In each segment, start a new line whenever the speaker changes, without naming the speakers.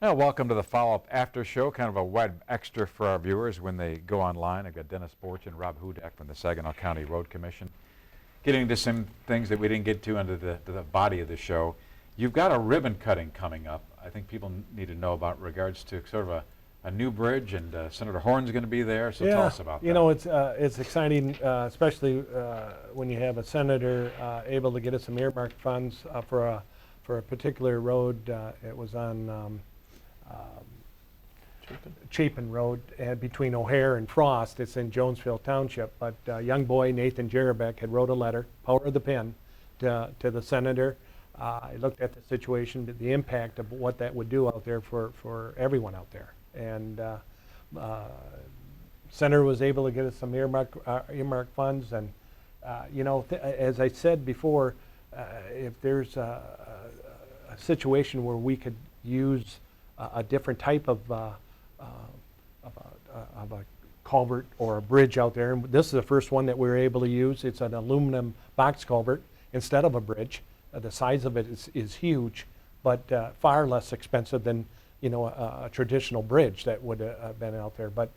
Well, welcome to the follow-up after show, kind of a web extra for our viewers when they go online. I've got Dennis Borchard and Rob Hudek from the Saginaw County Road Commission. Getting into some things that we didn't get to under the body of the show. You've got a ribbon cutting coming up. I think people need to know about regards to sort of a new bridge, and Senator Horn's going to be there, so tell us about that.
You know, it's exciting, especially when you have a senator able to get us some earmarked funds for a particular road. It was on Chapin Road between O'Hare and Frost. It's in Jonesville Township. But young boy Nathan Jerabek had wrote a letter, power of the pen, to the senator. I looked at the situation, the impact of what that would do out there for everyone out there. And Senator was able to get us some earmark funds. And you know, as I said before, if there's a situation where we could use a different type of a culvert or a bridge out there, and this is the first one that we were able to use. It's an aluminum box culvert instead of a bridge. The size of it is huge, but far less expensive than, you know, a traditional bridge that would have been out there. But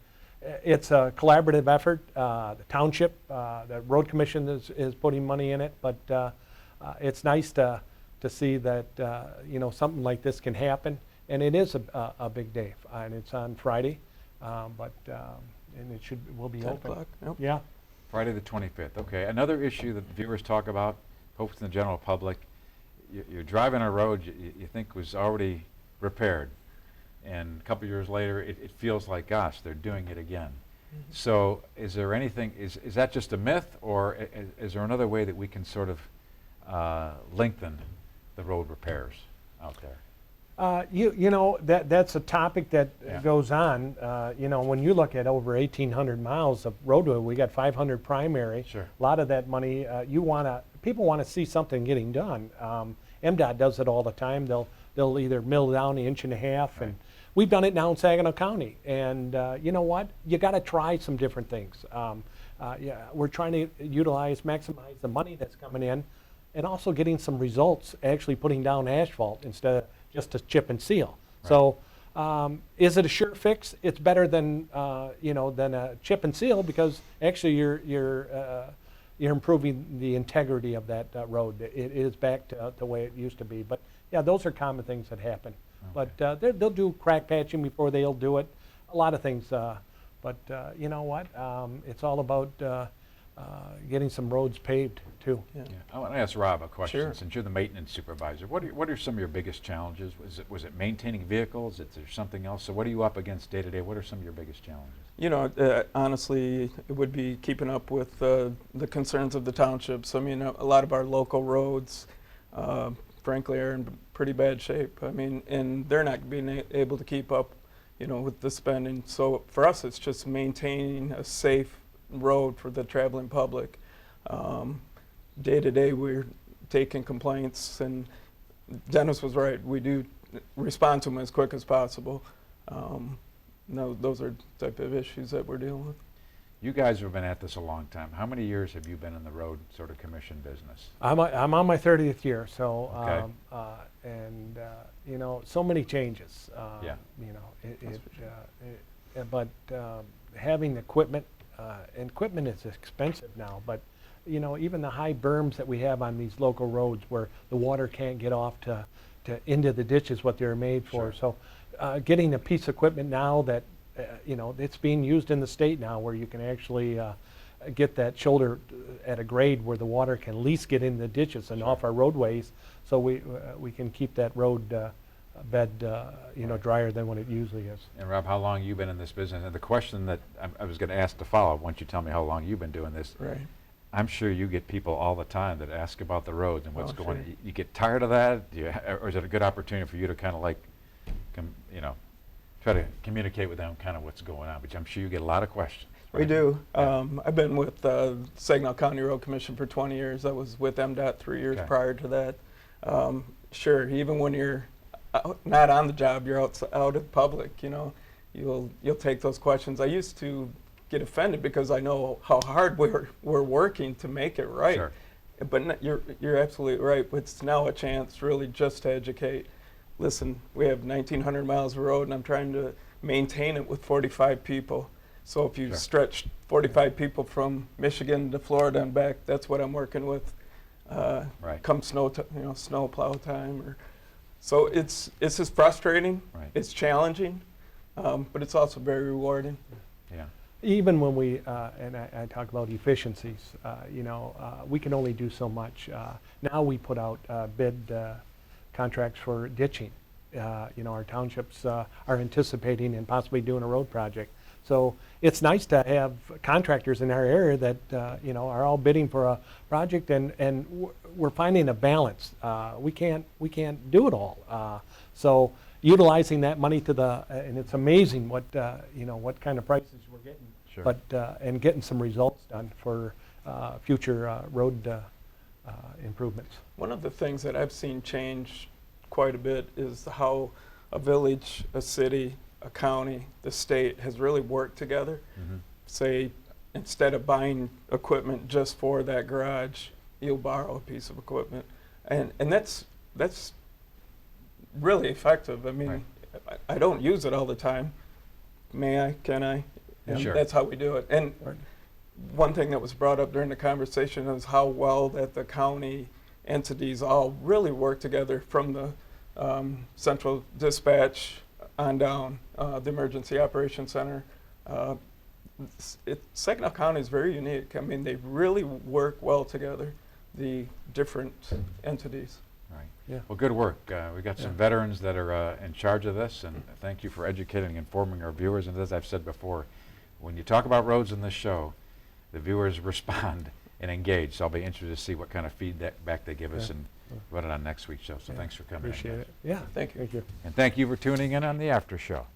it's a collaborative effort. The township, the road commission is putting money in it, but it's nice to see that you know, something like this can happen. And it is a big day, and it's on Friday, but and will be
10
open.
o'clock, yep.
Yeah.
Friday the 25th. Okay, another issue that viewers talk about, folks in the general public, you're driving a road you think was already repaired, and a couple years later it feels like, gosh, they're doing it again. Mm-hmm. So is there anything, is that just a myth, or is there another way that we can sort of lengthen the road repairs out there?
You know, that's a topic that goes on. You know, when you look at over 1,800 miles of roadway, we got 500 primary.
Sure.
A lot of that money, people want to see something getting done. MDOT does it all the time. They'll either mill down an inch and a half,
right.
And we've done it now in Saginaw County. And you know what? You got to try some different things. Yeah, we're trying to maximize the money that's coming in, and also getting some results, actually putting down asphalt instead of just a chip and seal. Right. So is it a sure fix? It's better than you know, than a chip and seal, because actually you're improving the integrity of that road. It is back to the way it used to be. But yeah, those are common things that happen. Okay. But they'll do crack patching before they'll do it. A lot of things. But you know what? It's all about getting some roads paved too.
Yeah. I want to ask Rob a question.
Sure.
Since you're the maintenance supervisor, what are some of your biggest challenges? Was it maintaining vehicles? Is there something else? So what are you up against day to day? What are some of your biggest challenges?
You know, honestly, it would be keeping up with the concerns of the townships. I mean, a lot of our local roads, frankly, are in pretty bad shape. I mean, and they're not being able to keep up, you know, with the spending. So for us, it's just maintaining a safe road for the traveling public. Day to day, we're taking complaints, and Dennis was right. We do respond to them as quick as possible. No, those are the type of issues that we're dealing with.
You guys have been at this a long time. How many years have you been in the road sort of commission business?
I'm on my 30th year, so
okay.
And you know, so many changes.
Yeah.
You know, but having equipment, and equipment is expensive now. But you know, even the high berms that we have on these local roads, where the water can't get off to into the ditches, what they're made for.
Sure.
So, getting a piece of equipment now that you know, it's being used in the state now, where you can actually get that shoulder at a grade where the water can at least get in the ditches and
sure.
off our roadways, so we can keep that road bed you know, drier than what it usually is.
And Rob, how long have you been in this business? And the question that I was going to ask to follow, once you tell me how long you've been doing this,
Right.
I'm sure you get people all the time that ask about the roads and what's going on.
Sure.
You get tired of that? Or is it a good opportunity for you to kind of like, you know, try to communicate with them kind of what's going on? But I'm sure you get a lot of questions. Right?
We do.
Yeah.
I've been with Saginaw County Road Commission for 20 years. I was with MDOT 3 years
Okay.
prior to that. Sure, even when you're not on the job, you're out in public, you know, you'll take those questions. I used to get offended because I know how hard we're working to make it right.
Sure.
But you're absolutely right. It's now a chance really just to educate. listen, we have 1,900 miles of road and I'm trying to maintain it with 45 people. So if you
Sure.
stretch 45 people from Michigan to Florida and back, that's what I'm working with.
Right.
Come snow plow time. So it's just frustrating.
Right.
It's challenging, but it's also very rewarding.
Yeah.
Even when we, and I talk about efficiencies, we can only do so much. Now we put out bid contracts for ditching. Our townships are anticipating and possibly doing a road project. So it's nice to have contractors in our area that, are all bidding for a project, and we're finding a balance. We can't do it all. So utilizing that money and it's amazing what kind of prices we're getting.
Sure.
But, and getting some results done for future road improvements.
One of the things that I've seen change quite a bit is how a village, a city, a county, the state has really worked together.
Mm-hmm.
Say, instead of buying equipment just for that garage, you'll borrow a piece of equipment. And that's really effective. I mean,
Right.
I don't use it all the time. May I? Can I? And
Sure.
that's how we do it. And
Right.
one thing that was brought up during the conversation is how well that the county entities all really work together, from the central dispatch on down, the emergency operations center. Saginaw County is very unique. I mean, they really work well together, the different entities.
Right.
Yeah.
Well, good work. We got some
Yeah.
veterans that are in charge of this, and thank you for educating and informing our viewers. And as I've said before, when you talk about roads in this show, the viewers respond and engage. So I'll be interested to see what kind of feedback they give us
Yeah.
and run it on next week's show. So
Yeah.
thanks for coming in.
Appreciate
guys.
it. Yeah.
Thank you.
Thank you.
And thank you for tuning in on the After Show.